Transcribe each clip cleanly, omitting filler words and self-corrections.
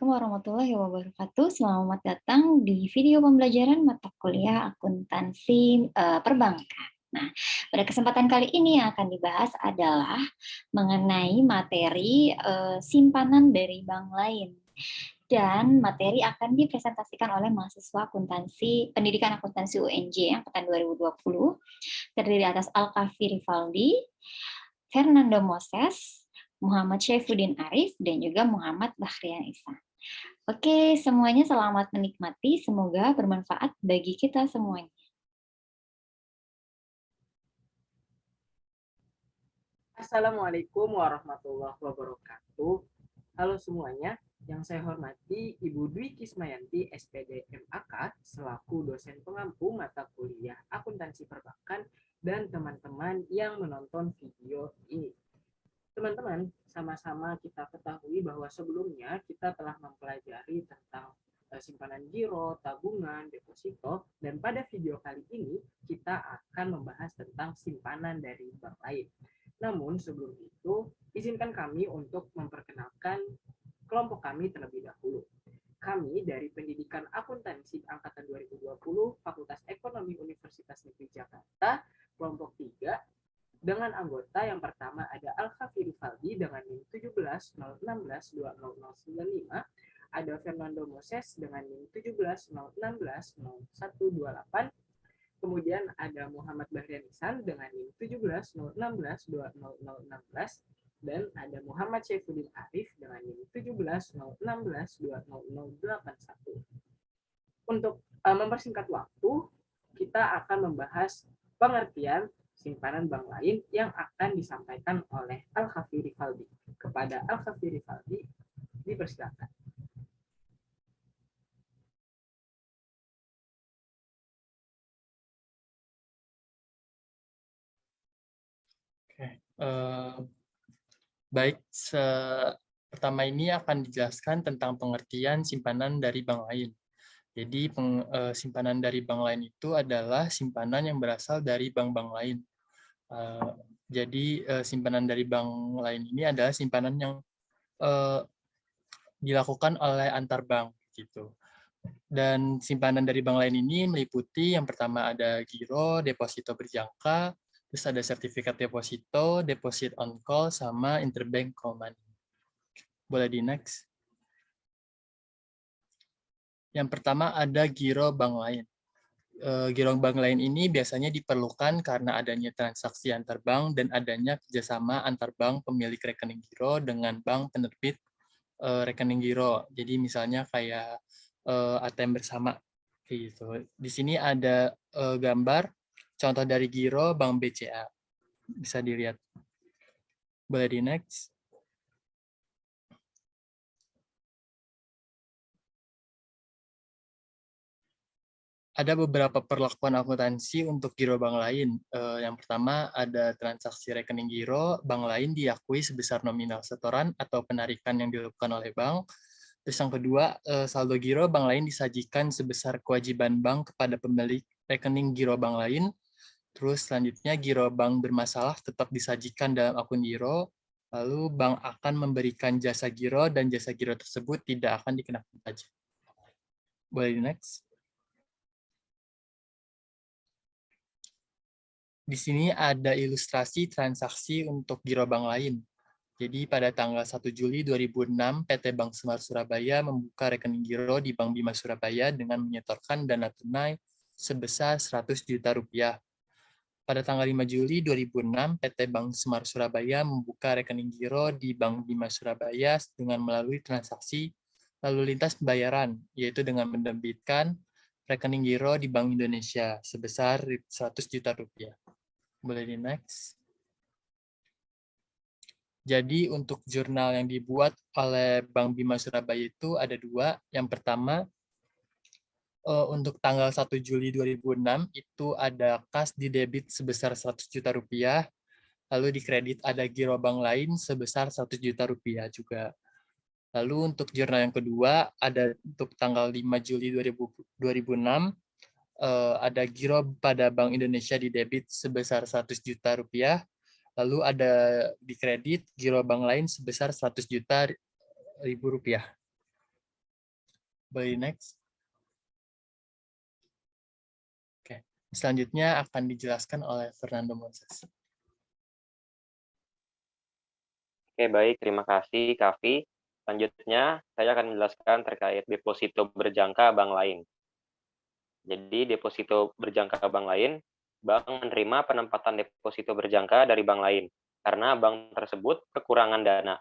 Assalamualaikum warahmatullahi wabarakatuh. Selamat datang di video pembelajaran mata kuliah akuntansi perbankan. Nah, pada kesempatan kali ini yang akan dibahas adalah mengenai materi simpanan dari bank lain. Dan materi akan dipresentasikan oleh mahasiswa akuntansi pendidikan akuntansi UNJ angkatan 2020 terdiri atas Al-Kafi Rivaldi, Fernando Moses, Muhammad Syaifuddin Arif, dan juga Muhammad Bahrian Ihsan. Oke, semuanya selamat menikmati. Semoga bermanfaat bagi kita semuanya. Assalamualaikum warahmatullahi wabarakatuh. Halo semuanya, yang saya hormati Ibu Dwi Kismayanti, SPD MAK, selaku dosen pengampu mata kuliah akuntansi perbankan, dan teman-teman yang menonton video ini. Teman-teman, sama-sama kita ketahui bahwa sebelumnya kita telah mempelajari tentang simpanan giro, tabungan, deposito, dan pada video kali ini kita akan membahas tentang simpanan dari bank lain. Namun sebelum itu, izinkan kami untuk memperkenalkan kelompok kami terlebih dahulu. Kami dari Pendidikan Akuntansi Angkatan 2020, Fakultas Ekonomi Universitas Negeri Jakarta, kelompok 3, dengan anggota yang pertama ada Al-Kafi Rivaldi dengan NIM 1701620095, ada Fernando Moses dengan NIM 1701606128, kemudian ada Muhammad Bahrian Ihsan dengan NIM 1701620016, dan ada Muhammad Syaifuddin Arif dengan NIM 1701620081. Untuk mempersingkat waktu, kita akan membahas pengertian simpanan bank lain yang akan disampaikan oleh Al-Kafi Rivaldi. Kepada Al-Kafi Rivaldi, dipersilakan. Baik, pertama ini akan dijelaskan tentang pengertian simpanan dari bank lain. Jadi simpanan dari bank lain itu adalah simpanan yang berasal dari bank-bank lain. Jadi simpanan dari bank lain ini adalah simpanan yang dilakukan oleh antar bank gitu. Dan simpanan dari bank lain ini meliputi yang pertama ada giro, deposito berjangka, terus ada sertifikat deposito, deposit on call, sama interbank call money. Boleh di next. Yang pertama ada giro bank lain. Giro bank lain ini biasanya diperlukan karena adanya transaksi antar bank dan adanya kerjasama antar bank pemilik rekening giro dengan bank penerbit rekening giro. Jadi misalnya kayak ATM bersama gitu. Di sini ada gambar contoh dari giro Bank BCA. Bisa dilihat. Boleh di next. Ada beberapa perlakuan akuntansi untuk giro bank lain. Yang pertama ada transaksi rekening giro, bank lain diakui sebesar nominal setoran atau penarikan yang dilakukan oleh bank. Terus yang kedua, saldo giro bank lain disajikan sebesar kewajiban bank kepada pemilik rekening giro bank lain. Terus selanjutnya giro bank bermasalah tetap disajikan dalam akun giro. Lalu bank akan memberikan jasa giro dan jasa giro tersebut tidak akan dikenakan pajak. Boleh di next. Di sini ada ilustrasi transaksi untuk giro bank lain. Jadi pada tanggal 1 Juli 2006, PT Bank Semar Surabaya membuka rekening giro di Bank Bima Surabaya dengan menyetorkan dana tunai sebesar 100 juta rupiah. Pada tanggal 5 Juli 2006, PT Bank Semar Surabaya membuka rekening giro di Bank Bima Surabaya dengan melalui transaksi lalu lintas pembayaran, yaitu dengan menerbitkan rekening giro di Bank Indonesia sebesar 100 juta rupiah. Boleh di next. Jadi untuk jurnal yang dibuat oleh Bank Bima Surabaya itu ada dua. Yang pertama, untuk tanggal 1 Juli 2006 itu ada kas di debit sebesar 100 juta rupiah, lalu di kredit ada giro bank lain sebesar 100 juta rupiah juga. Lalu untuk jurnal yang kedua ada untuk tanggal 5 Juli 2006 ada giro pada Bank Indonesia di debit sebesar 100 juta rupiah, lalu ada di kredit giro bank lain sebesar 100 juta ribu rupiah. Boleh next. Oke. Selanjutnya akan dijelaskan oleh Fernando Moses. Oke, baik. Terima kasih, Kavi. Selanjutnya, saya akan menjelaskan terkait deposito berjangka bank lain. Jadi, deposito berjangka bank lain, bank menerima penempatan deposito berjangka dari bank lain, karena bank tersebut kekurangan dana.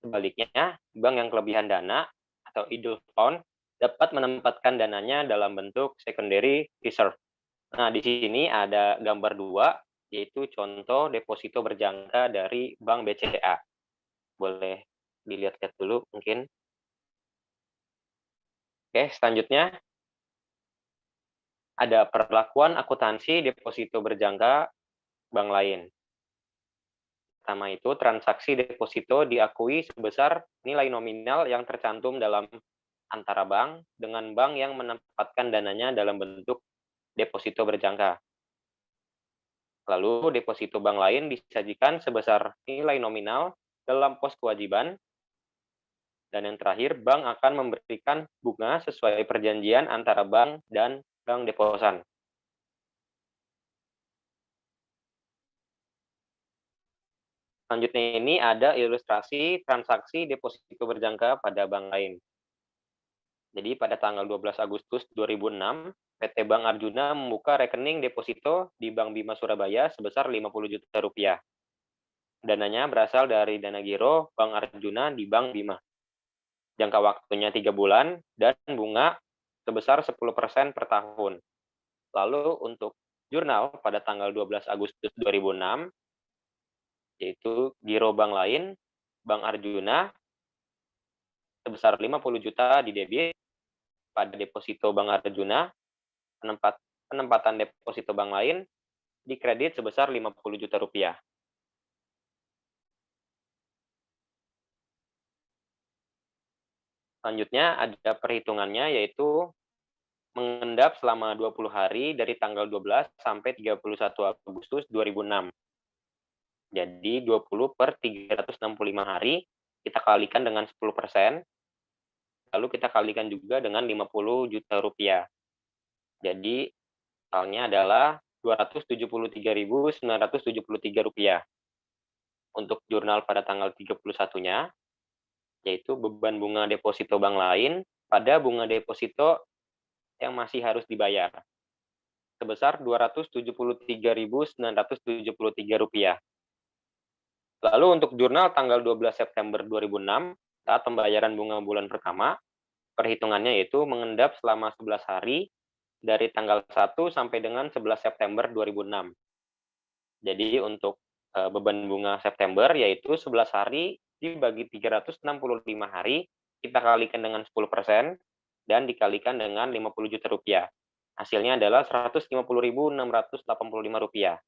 Sebaliknya, bank yang kelebihan dana atau idle fund dapat menempatkan dananya dalam bentuk secondary reserve. Nah, di sini ada gambar 2, yaitu contoh deposito berjangka dari Bank BCA. Boleh dilihat-lihat dulu mungkin. Oke, selanjutnya ada perlakuan akuntansi deposito berjangka bank lain. Pertama itu, transaksi deposito diakui sebesar nilai nominal yang tercantum dalam antara bank dengan bank yang menempatkan dananya dalam bentuk deposito berjangka. Lalu, deposito bank lain disajikan sebesar nilai nominal dalam pos kewajiban. Dan yang terakhir, bank akan memberikan bunga sesuai perjanjian antara bank dan bank deposan. Selanjutnya ini ada ilustrasi transaksi deposito berjangka pada bank lain. Jadi pada tanggal 12 Agustus 2006, PT Bank Arjuna membuka rekening deposito di Bank Bima Surabaya sebesar 50 juta rupiah. Dananya berasal dari dana giro Bank Arjuna di Bank Bima. Jangka waktunya 3 bulan dan bunga sebesar 10% per tahun. Lalu untuk jurnal pada tanggal 12 Agustus 2006, yaitu giro bank lain, Bank Arjuna, sebesar 50 juta di debit pada deposito Bank Arjuna, penempatan deposito bank lain di kredit sebesar 50 juta rupiah. Selanjutnya ada perhitungannya, yaitu mengendap selama 20 hari dari tanggal 12 sampai 31 Agustus 2006. Jadi 20 per 365 hari, kita kalikan dengan 10%, lalu kita kalikan juga dengan 50 juta rupiah. Jadi totalnya adalah 273.973 rupiah. Untuk jurnal pada tanggal 31-nya, yaitu beban bunga deposito bank lain pada bunga deposito yang masih harus dibayar, sebesar Rp273.973. Lalu untuk jurnal tanggal 12 September 2006, saat pembayaran bunga bulan pertama, perhitungannya yaitu mengendap selama 11 hari dari tanggal 1 sampai dengan 11 September 2006. Jadi untuk beban bunga September yaitu 11 hari dibagi 365 hari, kita kalikan dengan 10% dan dikalikan dengan 50 juta rupiah. Hasilnya adalah Rp150.685.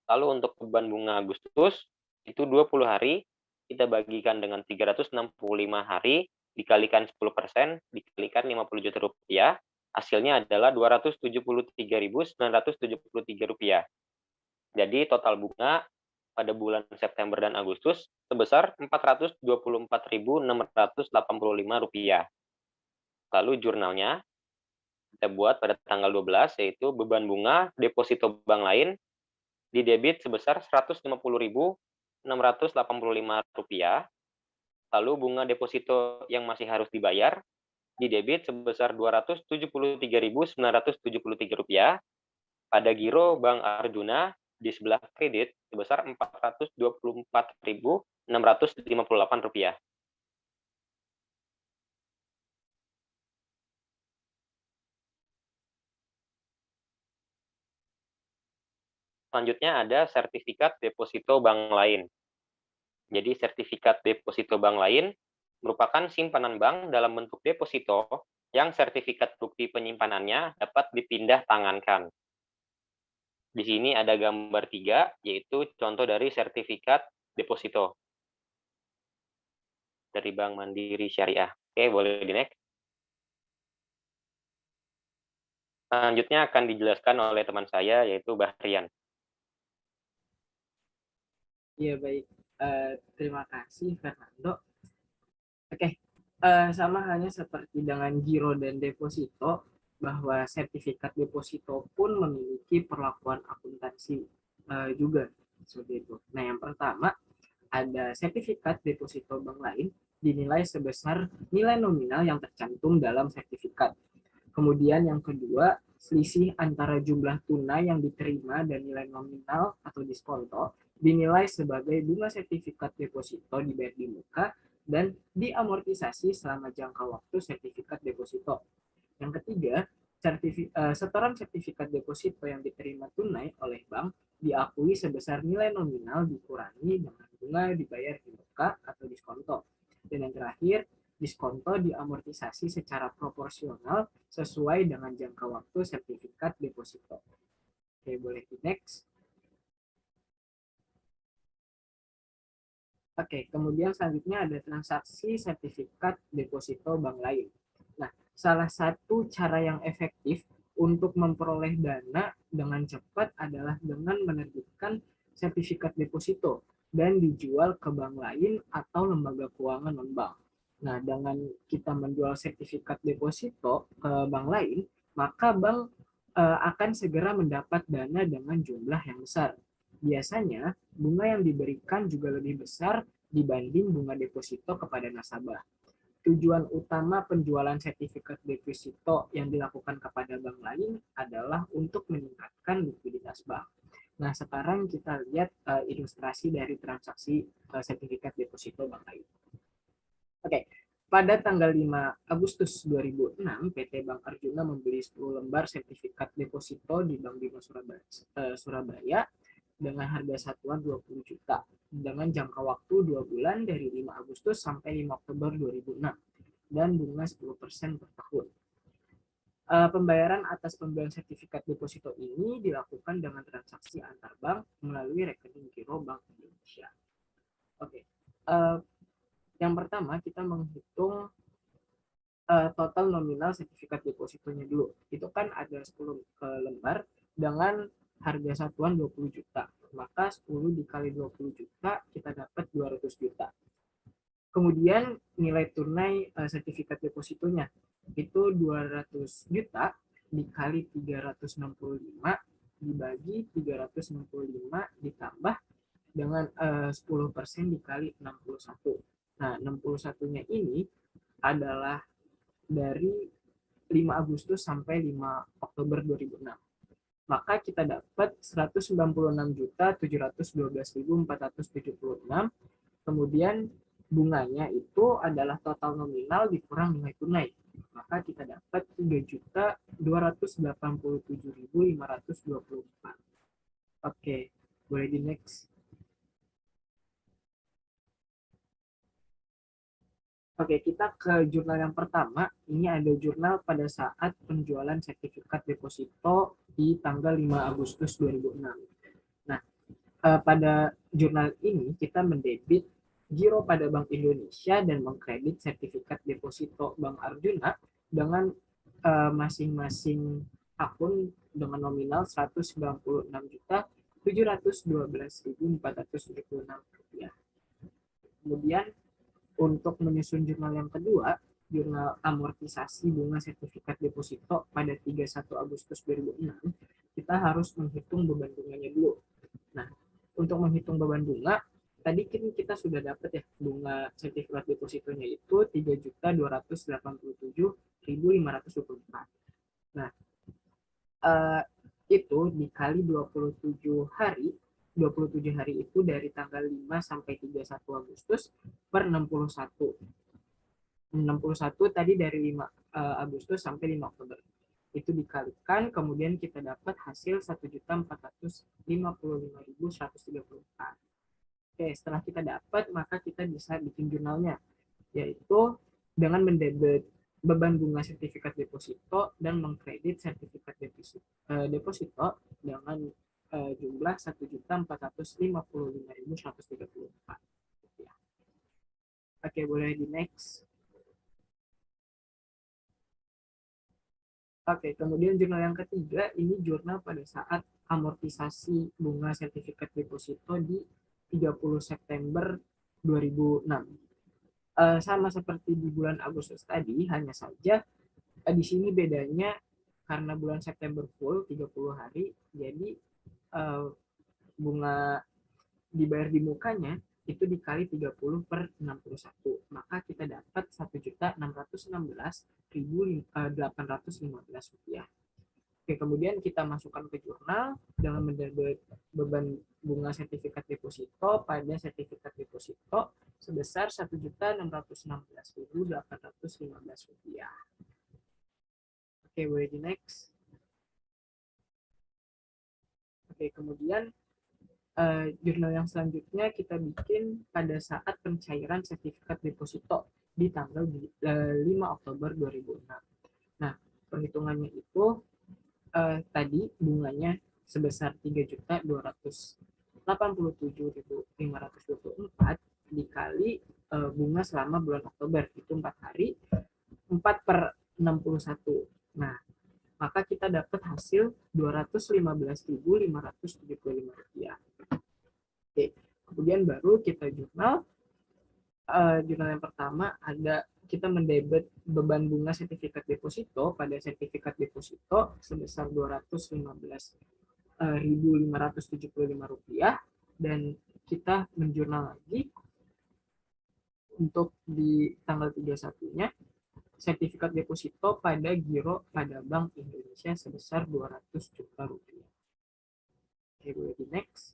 Lalu untuk beban bunga Agustus, itu 20 hari, kita bagikan dengan 365 hari, dikalikan 10%, dikalikan 50 juta rupiah, hasilnya adalah Rp273.973. Jadi total bunga pada bulan September dan Agustus sebesar Rp424.685. Lalu jurnalnya kita buat pada tanggal 12, yaitu beban bunga deposito bank lain di debit sebesar Rp150.685. Lalu bunga deposito yang masih harus dibayar di debit sebesar Rp273.973 pada giro Bank Arjuna di sebelah kredit sebesar Rp424.658. Selanjutnya ada sertifikat deposito bank lain. Jadi sertifikat deposito bank lain merupakan simpanan bank dalam bentuk deposito yang sertifikat bukti penyimpanannya dapat dipindah tangankan. Di sini ada gambar 3, yaitu contoh dari sertifikat deposito dari Bank Mandiri Syariah. Oke, boleh di-next. Selanjutnya akan dijelaskan oleh teman saya, yaitu Bahrian. Iya, baik. Terima kasih, Fernando. Oke, Sama halnya seperti dengan giro dan deposito, bahwa sertifikat deposito pun memiliki perlakuan akuntansi juga seperti itu. Nah, yang pertama ada sertifikat deposito bank lain dinilai sebesar nilai nominal yang tercantum dalam sertifikat. Kemudian yang kedua, selisih antara jumlah tunai yang diterima dan nilai nominal atau diskonto dinilai sebagai bunga sertifikat deposito dibayar di muka dan diamortisasi selama jangka waktu sertifikat deposito. Yang ketiga, setoran sertifikat deposito yang diterima tunai oleh bank diakui sebesar nilai nominal dikurangi dengan bunga dibayar di muka atau diskonto. Dan yang terakhir, diskonto diamortisasi secara proporsional sesuai dengan jangka waktu sertifikat deposito. Oke, boleh di next. Oke, kemudian selanjutnya ada transaksi sertifikat deposito bank lain. Nah, salah satu cara yang efektif untuk memperoleh dana dengan cepat adalah dengan menerbitkan sertifikat deposito dan dijual ke bank lain atau lembaga keuangan non-bank. Nah, dengan kita menjual sertifikat deposito ke bank lain, maka bank akan segera mendapat dana dengan jumlah yang besar. Biasanya, bunga yang diberikan juga lebih besar dibanding bunga deposito kepada nasabah. Tujuan utama penjualan sertifikat deposito yang dilakukan kepada bank lain adalah untuk meningkatkan likuiditas bank. Nah, sekarang kita lihat ilustrasi dari transaksi sertifikat deposito bank lain. Oke, pada tanggal 5 Agustus 2006, PT Bank Arjuna membeli 10 lembar sertifikat deposito di Bank Bima Surabaya dengan harga satuan 20 juta dengan jangka waktu 2 bulan dari 5 Agustus sampai 5 Oktober 2006 dan bunga 10% per tahun. Pembayaran atas pembelian sertifikat deposito ini dilakukan dengan transaksi antar bank melalui rekening giro Bank Indonesia. Oke. Yang pertama kita menghitung total nominal sertifikat depositonya dulu. Itu kan ada 10 lembar dengan harga satuan 20 juta. Maka 10 dikali 20 juta kita dapat 200 juta. Kemudian nilai tunai sertifikat depositonya itu 200 juta dikali 365 dibagi 365 ditambah dengan 10% dikali 61. Nah, 61-nya ini adalah dari 5 Agustus sampai 5 Oktober 2006. Maka kita dapat 196.712.476. Kemudian bunganya itu adalah total nominal dikurang nilai tunai. Maka kita dapat 3.287.524. Oke, boleh di next. Oke, kita ke jurnal yang pertama. Ini ada jurnal pada saat penjualan sertifikat deposito di tanggal 5 Agustus 2006. Nah, pada jurnal ini kita mendebit giro pada Bank Indonesia dan mengkredit sertifikat deposito Bank Arjuna dengan masing-masing akun dengan nominal Rp196.712.476. Kemudian untuk menyusun jurnal yang kedua, jurnal amortisasi bunga sertifikat deposito pada 31 Agustus 2006, kita harus menghitung beban bunganya dulu. Nah, untuk menghitung beban bunga, tadi kita sudah dapat ya bunga sertifikat depositonya itu 3.287.524. Nah, itu dikali 27 hari 27 hari itu dari tanggal 5 sampai 31 Agustus per 61. 61 tadi dari 5 Agustus sampai 5 Oktober. Itu dikalikan, kemudian kita dapat hasil 1.455.134. Oke, setelah kita dapat, maka kita bisa bikin jurnalnya, yaitu dengan mendebit beban bunga sertifikat deposito dan mengkredit sertifikat deposito dengan jumlah 1.455.134. Oke, boleh di next. Oke, kemudian jurnal yang ketiga, ini jurnal pada saat amortisasi bunga sertifikat deposito di 30 September 2006. sama seperti di bulan Agustus tadi, hanya saja di sini bedanya karena bulan September full 30 hari, jadi bunga dibayar di mukanya itu dikali 30 per 61. Maka kita dapat 1.616.815 rupiah. Oke, kemudian kita masukkan ke jurnal dengan mendebit beban bunga sertifikat deposito pada sertifikat deposito sebesar 1.616.815 rupiah. Oke, boleh di next. Oke, kemudian jurnal yang selanjutnya kita bikin pada saat pencairan sertifikat deposito di tanggal 5 Oktober 2006. Nah, perhitungannya itu tadi bunganya sebesar 3.287.524 dikali bunga selama bulan Oktober, itu 4 hari, 4 per 61. Nah, maka kita dapat hasil 215.575 rupiah. Oke, kemudian baru kita jurnal. Jurnal yang pertama ada kita mendebit beban bunga sertifikat deposito pada sertifikat deposito sebesar 215.575 rupiah, dan kita menjurnal lagi untuk di tanggal 31-nya sertifikat deposito pada giro pada Bank Indonesia sebesar 200 juta rupiah. Oke, boleh di next.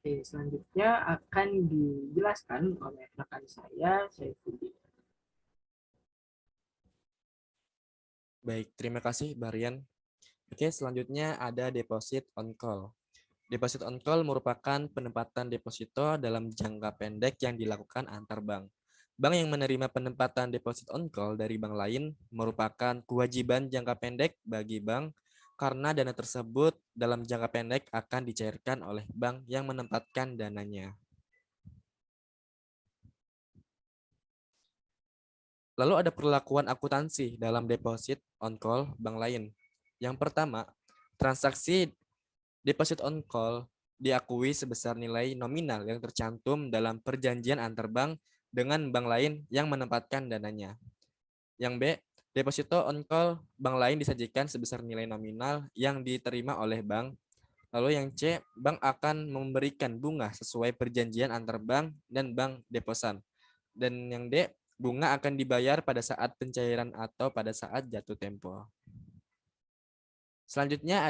Oke, selanjutnya akan dijelaskan oleh rekan saya, Saifuddin. Baik, terima kasih Barian. Oke, selanjutnya ada deposit on call. Deposit on call merupakan penempatan deposito dalam jangka pendek yang dilakukan antar bank. Bank yang menerima penempatan deposit on call dari bank lain merupakan kewajiban jangka pendek bagi bank karena dana tersebut dalam jangka pendek akan dicairkan oleh bank yang menempatkan dananya. Lalu ada perlakuan akuntansi dalam deposit on call bank lain. Yang pertama, transaksi deposit on call diakui sebesar nilai nominal yang tercantum dalam perjanjian antar bank dengan bank lain yang menempatkan dananya. Yang B, deposito on call bank lain disajikan sebesar nilai nominal yang diterima oleh bank. Lalu yang C, bank akan memberikan bunga sesuai perjanjian antar bank dan bank deposan. Dan yang D, bunga akan dibayar pada saat pencairan atau pada saat jatuh tempo. Selanjutnya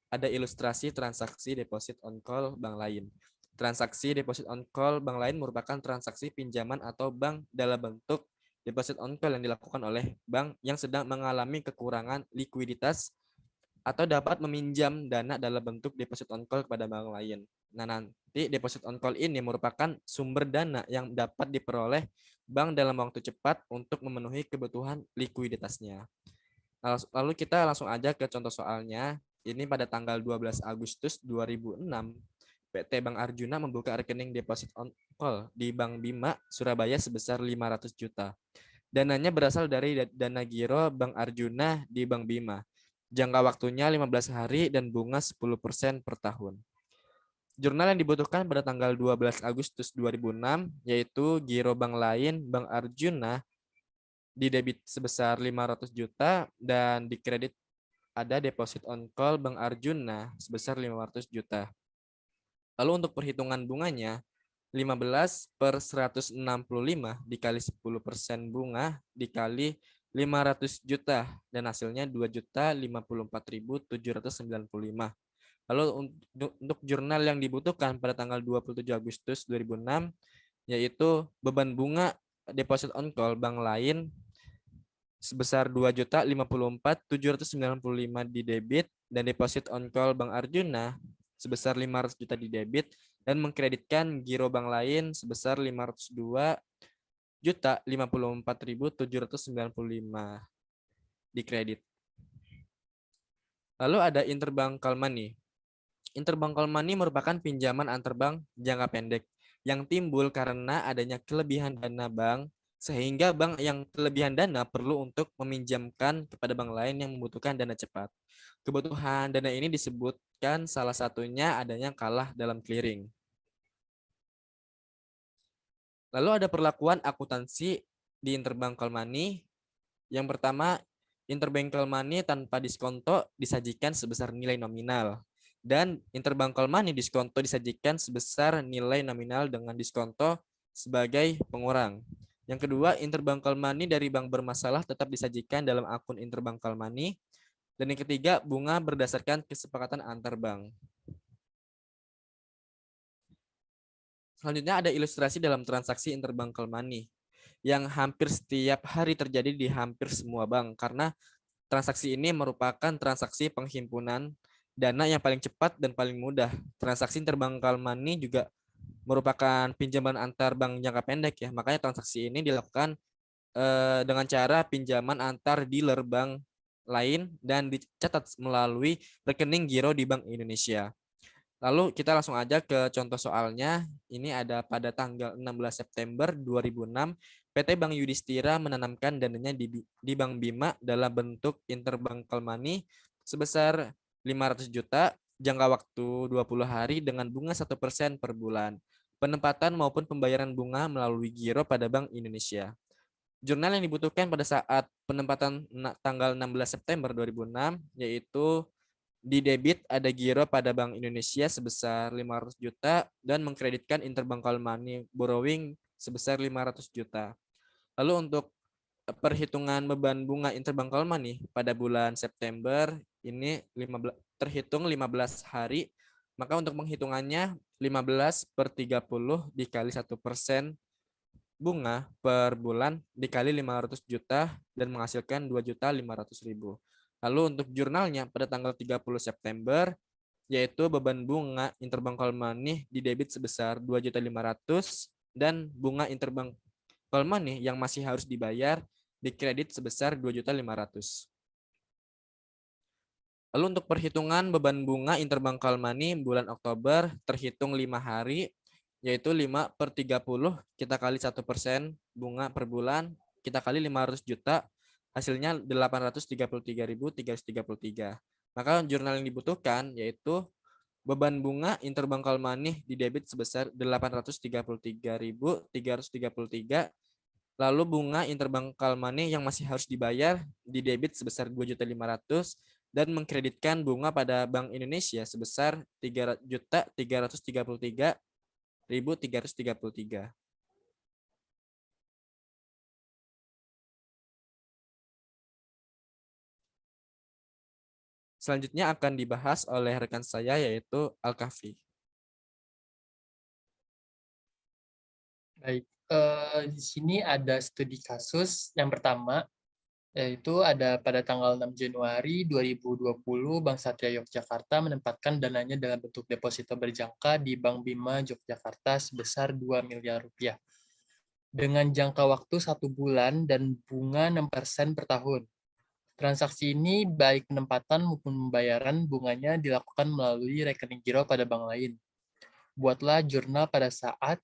ada ilustrasi transaksi deposit on call bank lain. Transaksi deposit on call bank lain merupakan transaksi pinjaman atau bank dalam bentuk deposit on call yang dilakukan oleh bank yang sedang mengalami kekurangan likuiditas atau dapat meminjam dana dalam bentuk deposit on call kepada bank lain. Nah, nanti deposit on call ini merupakan sumber dana yang dapat diperoleh bank dalam waktu cepat untuk memenuhi kebutuhan likuiditasnya. Lalu kita langsung aja ke contoh soalnya. Ini pada tanggal 12 Agustus 2006, PT Bank Arjuna membuka rekening deposit on call di Bank Bima, Surabaya sebesar 500 juta. Dananya berasal dari dana giro Bank Arjuna di Bank Bima. Jangka waktunya 15 hari dan bunga 10% per tahun. Jurnal yang dibutuhkan pada tanggal 12 Agustus 2006 yaitu giro bank lain Bank Arjuna di debit sebesar 500 juta dan di kredit ada deposit on call Bank Arjuna sebesar 500 juta. Lalu untuk perhitungan bunganya 15 per 165 dikali 10% bunga dikali 500 juta dan hasilnya 2.054.795. Lalu untuk jurnal yang dibutuhkan pada tanggal 27 Agustus 2006 yaitu beban bunga deposit on call bank lain sebesar 2.054.795 di debit dan deposit on call Bank Arjuna sebesar 500 juta di debit dan mengkreditkan giro bank lain sebesar 502.054.795 di kredit. Lalu ada interbank call money. Interbank call money merupakan pinjaman antar bank jangka pendek yang timbul karena adanya kelebihan dana bank sehingga bank yang kelebihan dana perlu untuk meminjamkan kepada bank lain yang membutuhkan dana cepat. Kebutuhan dana ini disebutkan salah satunya adanya kalah dalam clearing. Lalu ada perlakuan akuntansi di interbank call money. Yang pertama, interbank call money tanpa diskonto disajikan sebesar nilai nominal. Dan interbank call money diskonto disajikan sebesar nilai nominal dengan diskonto sebagai pengurang. Yang kedua, interbank call money dari bank bermasalah tetap disajikan dalam akun interbank call money. Dan yang ketiga, bunga berdasarkan kesepakatan antar bank. Selanjutnya ada ilustrasi dalam transaksi interbank call money yang hampir setiap hari terjadi di hampir semua bank karena transaksi ini merupakan transaksi penghimpunan dana yang paling cepat dan paling mudah. Transaksi interbank call money juga merupakan pinjaman antar bank jangka pendek ya. Makanya transaksi ini dilakukan dengan cara pinjaman antar dealer bank lain dan dicatat melalui rekening giro di Bank Indonesia. Lalu kita langsung aja ke contoh soalnya. Ini ada pada tanggal 16 September 2006, PT Bank Yudhistira menanamkan dananya di Bank Bima dalam bentuk interbank call money sebesar 500 juta, jangka waktu 20 hari dengan bunga 1% per bulan. Penempatan maupun pembayaran bunga melalui giro pada Bank Indonesia. Jurnal yang dibutuhkan pada saat penempatan tanggal 16 September 2006 yaitu di debit ada giro pada Bank Indonesia sebesar 500 juta dan mengkreditkan interbank call money borrowing sebesar 500 juta. Lalu untuk perhitungan beban bunga interbank call money pada bulan September ini terhitung 15 hari. Maka untuk penghitungannya 15 per 30 dikali 1% bunga per bulan dikali 500 juta dan menghasilkan 2.500.000. Lalu untuk jurnalnya pada tanggal 30 September, yaitu beban bunga interbank call money di debit sebesar 2.500.000 dan bunga interbank call money yang masih harus dibayar di kredit sebesar 2.500.000. Lalu untuk perhitungan beban bunga interbank call money bulan Oktober terhitung 5 hari, yaitu 5 per 30 kita kali 1% bunga per bulan, kita kali 500 juta, hasilnya 833.333. Maka jurnal yang dibutuhkan yaitu beban bunga interbank call money di debit sebesar 833.333, lalu bunga interbank call money yang masih harus dibayar di debit sebesar 2.500.000 dan mengkreditkan bunga pada Bank Indonesia sebesar 3.333.333. Selanjutnya akan dibahas oleh rekan saya yaitu Al-Kafi. Baik, di sini ada studi kasus yang pertama, yaitu ada pada tanggal 6 Januari 2020, Bank Satria Yogyakarta menempatkan dananya dalam bentuk deposito berjangka di Bank Bima Yogyakarta sebesar 2 miliar rupiah. Dengan jangka waktu 1 bulan dan bunga 6% per tahun. Transaksi ini baik penempatan maupun pembayaran bunganya dilakukan melalui rekening giro pada bank lain. Buatlah jurnal pada saat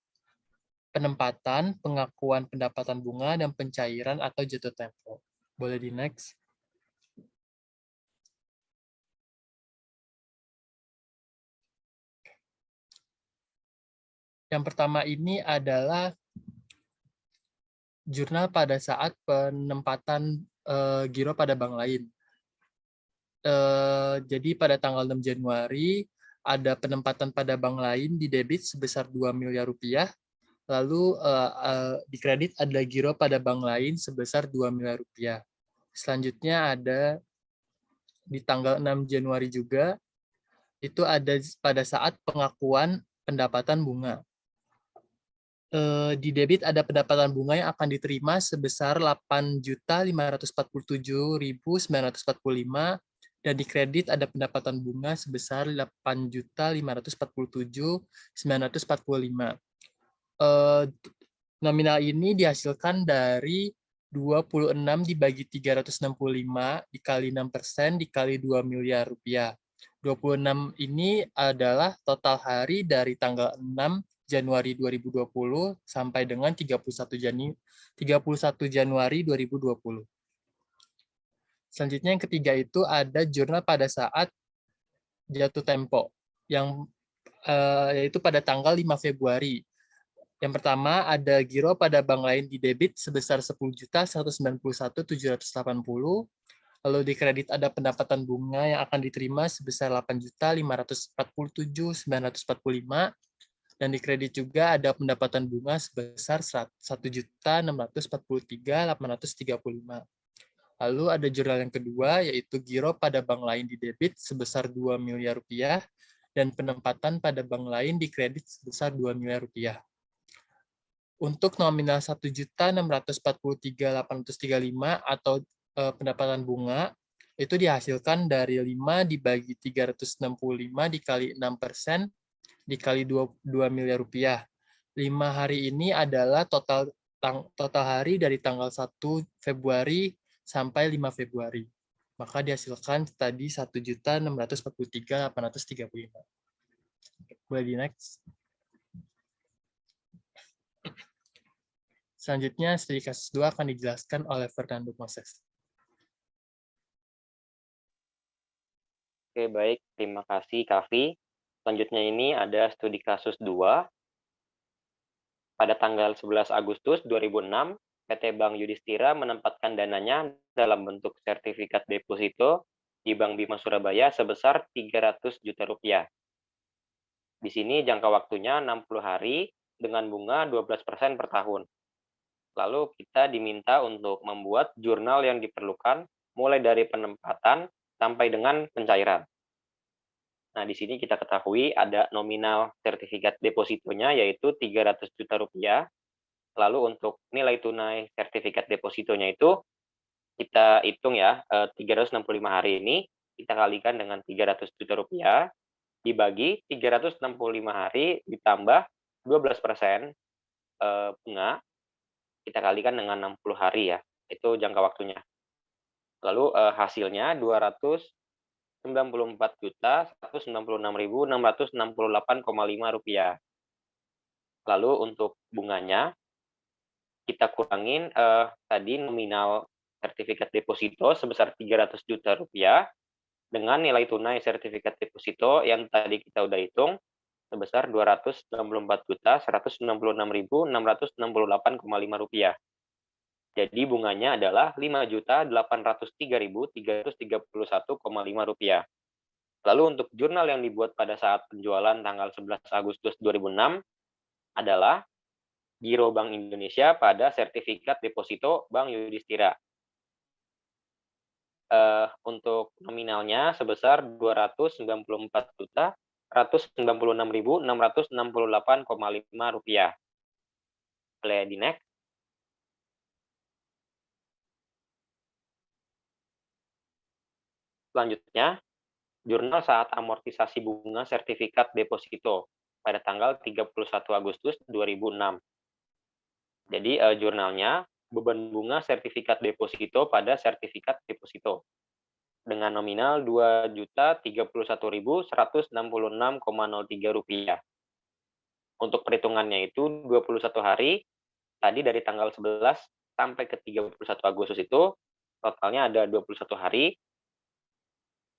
penempatan, pengakuan pendapatan bunga, dan pencairan atau jatuh tempo. Boleh di next. Yang pertama ini adalah jurnal pada saat penempatan giro pada bank lain. Jadi pada tanggal 6 Januari ada penempatan pada bank lain di debit sebesar 2 miliar rupiah, lalu di kredit ada giro pada bank lain sebesar 2 miliar rupiah. Selanjutnya ada di tanggal 6 Januari juga, itu ada pada saat pengakuan pendapatan bunga. Di debit ada pendapatan bunga yang akan diterima sebesar 8.547.945 dan di kredit ada pendapatan bunga sebesar 8.547.945. Nominal ini dihasilkan dari 26 dibagi 365 dikali 6% dikali 2 miliar rupiah. 26 ini adalah total hari dari tanggal 6 Januari 2020 sampai dengan 31 Januari 2020. Selanjutnya yang ketiga itu ada jurnal pada saat jatuh tempo yang yaitu pada tanggal 5 Februari. Yang pertama ada giro pada bank lain di debit sebesar 10.191.780. Lalu di kredit ada pendapatan bunga yang akan diterima sebesar 8.547.945. Dan di kredit juga ada pendapatan bunga sebesar 1.643.835. Lalu ada jurnal yang kedua, yaitu giro pada bank lain di debit sebesar 2 miliar rupiah dan penempatan pada bank lain di kredit sebesar 2 miliar rupiah. Untuk nominal 1.643.835 atau pendapatan bunga, itu dihasilkan dari 5 dibagi 365 dikali 6% dikali 2 miliar rupiah. 5 hari ini adalah total hari dari tanggal 1 Februari sampai 5 Februari. Maka dihasilkan tadi 1.643.835. Boleh di next. Selanjutnya, studi kasus 2 akan dijelaskan oleh Fernando Moses. Oke, baik. Terima kasih, Kavi. Selanjutnya ini ada studi kasus 2. Pada tanggal 11 Agustus 2006, PT Bank Yudhistira menempatkan dananya dalam bentuk sertifikat deposito di Bank Bima Surabaya sebesar 300 juta rupiah. Di sini jangka waktunya 60 hari dengan bunga 12% per tahun. Lalu kita diminta untuk membuat jurnal yang diperlukan mulai dari penempatan sampai dengan pencairan. Nah, di sini kita ketahui ada nominal sertifikat depositonya yaitu 300 juta rupiah. Lalu untuk nilai tunai sertifikat depositonya itu kita hitung ya, 365 hari ini kita kalikan dengan 300 juta rupiah dibagi 365 hari ditambah 12% bunga, kita kalikan dengan 60 hari ya, itu jangka waktunya. Lalu hasilnya 294.196.668,5 rupiah. Lalu untuk bunganya kita kurangin tadi nominal sertifikat deposito sebesar 300 juta rupiah dengan nilai tunai sertifikat deposito yang tadi kita udah hitung sebesar 294.166.668,5 rupiah. Jadi bunganya adalah 5.803.331,5 rupiah. Lalu untuk jurnal yang dibuat pada saat penjualan tanggal 11 Agustus 2006 adalah Giro Bank Indonesia pada sertifikat deposito Bank Yudhistira. Untuk nominalnya sebesar 294.196.668,5 rupiah. Boleh di next. Selanjutnya, jurnal saat amortisasi bunga sertifikat deposito pada tanggal 31 Agustus 2006. Jadi jurnalnya beban bunga sertifikat deposito pada sertifikat deposito dengan nominal 2.031.166,03 rupiah. Untuk perhitungannya itu 21 hari, tadi dari tanggal 11 sampai ke 31 Agustus itu totalnya ada 21 hari.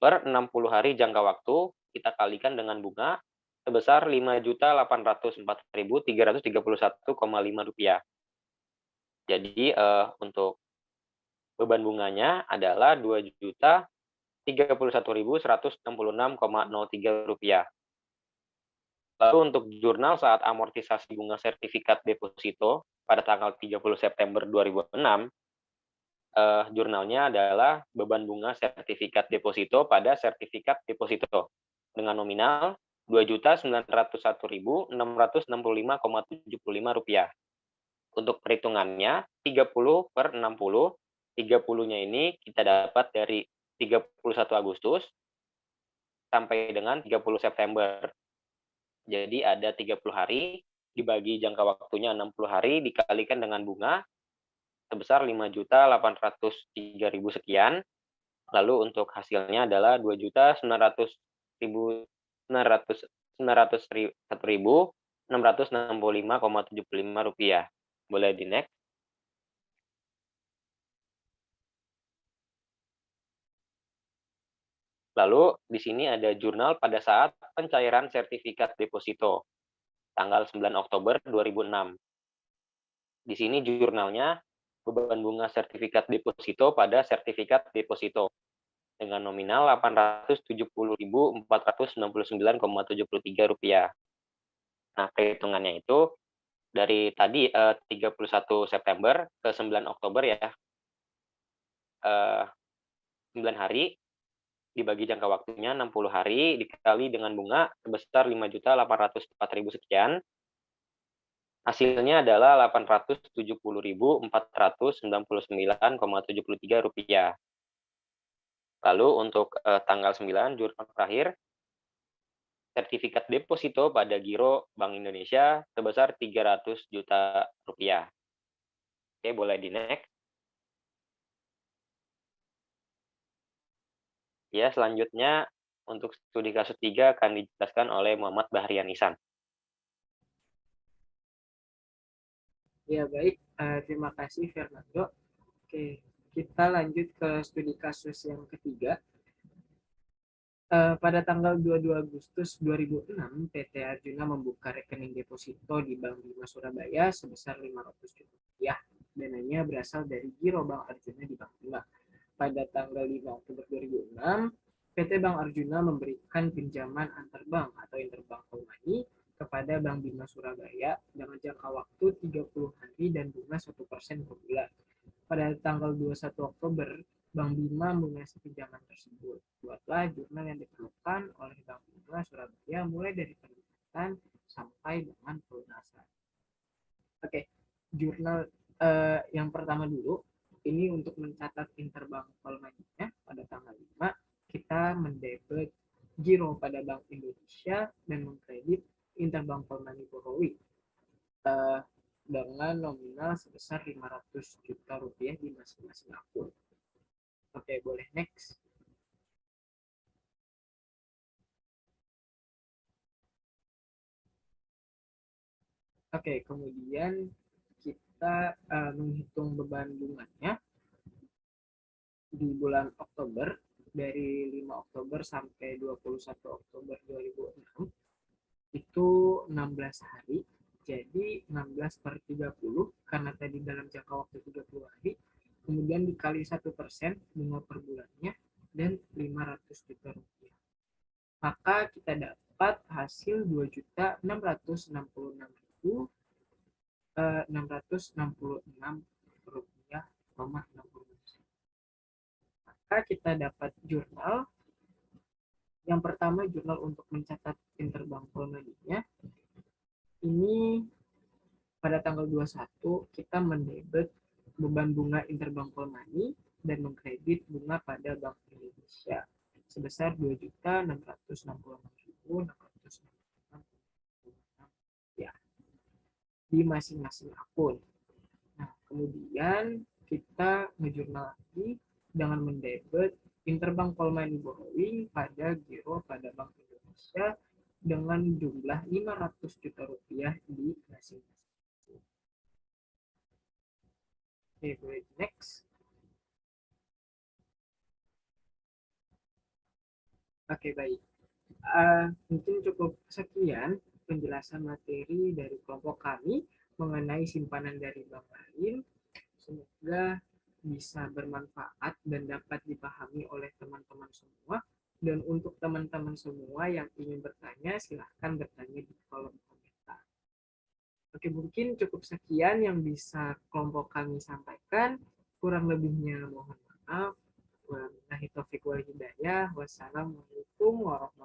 Per 60 hari jangka waktu, kita kalikan dengan bunga sebesar 5.804.331,5 rupiah. Jadi untuk beban bunganya adalah 2.031.166,03 rupiah. Lalu untuk jurnal saat amortisasi bunga sertifikat deposito pada tanggal 30 September 2006, jurnalnya adalah beban bunga sertifikat deposito pada sertifikat deposito dengan nominal 2.901.665,75 rupiah. Untuk perhitungannya 30 per 60, 30-nya ini kita dapat dari 31 Agustus sampai dengan 30 September. Jadi ada 30 hari dibagi jangka waktunya 60 hari dikalikan dengan bunga sebesar 5.803.000 sekian. Lalu untuk hasilnya adalah 2.901.665,75 rupiah. Boleh di next. Lalu di sini ada jurnal pada saat pencairan sertifikat deposito. tanggal 9 Oktober 2006. Di sini jurnalnya beban bunga sertifikat deposito pada sertifikat deposito dengan nominal Rp870.499,73. Nah, perhitungannya itu dari tadi 31 September ke 9 Oktober ya. 9 hari dibagi jangka waktunya 60 hari dikali dengan bunga sebesar 5.804.000 sekian. Hasilnya adalah Rp870.499,73. Lalu untuk tanggal 9 jurnal terakhir, sertifikat deposito pada giro Bank Indonesia sebesar Rp300 juta. Oke, boleh di next. Ya, selanjutnya untuk studi kasus 3 akan dijelaskan oleh Muhammad Bahrian Ihsan. Ya, baik. Terima kasih, Fernando. Oke, kita lanjut ke studi kasus yang ketiga. Pada tanggal 22 Agustus 2006, PT Arjuna membuka rekening deposito di Bank Bima Surabaya sebesar Rp500 juta. Dananya berasal dari giro Bank Arjuna di Bank Bima. Pada tanggal 5 Oktober 2006, PT Bank Arjuna memberikan pinjaman antarbank atau interbank money kepada Bank Bima Surabaya dengan jangka waktu 30 hari dan bunga 1% per bulan. Pada tanggal 21 Oktober, Bank Bima melunasi pinjaman tersebut. Buatlah jurnal yang diperlukan oleh Bank Bima Surabaya mulai dari penerbitan sampai dengan pelunasan. Oke, jurnal yang pertama dulu. Ini untuk mencatat interbank call money-nya pada tanggal 5, kita mendebit giro pada Bank Indonesia dan mengkredit interbank call money borrowing dengan nominal sebesar Rp500 juta di masing-masing akun. Oke, boleh next. Oke, kemudian kita menghitung beban bunganya di bulan Oktober, dari 5 Oktober sampai 21 Oktober 2006, itu 16 hari, jadi 16 per 30, karena tadi dalam jangka waktu 30 hari, kemudian dikali 1% bunga per bulannya, dan Rp500 juta. Maka kita dapat hasil Rp2.666.666,60. Maka kita dapat jurnal. Yang pertama, jurnal untuk mencatat interbank call money-nya. Ini pada tanggal 21 kita mendebit beban bunga interbank call money dan mengkredit bunga pada Bank Indonesia sebesar Rp2.666.666 ya, di masing-masing akun. Nah, kemudian kita ngejurnal lagi dengan mendebit interbank call money borrowing pada giro pada Bank Indonesia dengan jumlah Rp500 juta di masing-masing. Oke, boleh next. Oke, baik. Mungkin cukup sekian penjelasan materi dari kelompok kami mengenai simpanan dari bank lain. Semoga bisa bermanfaat dan dapat dipahami oleh teman-teman semua. Dan untuk teman-teman semua yang ingin bertanya, silahkan bertanya di kolom komentar. Oke, mungkin cukup sekian yang bisa kelompok kami sampaikan. Kurang lebihnya mohon maaf. Wabillahi taufiq wal hidayah. Wassalamualaikum warahmatullahi wabarakatuh.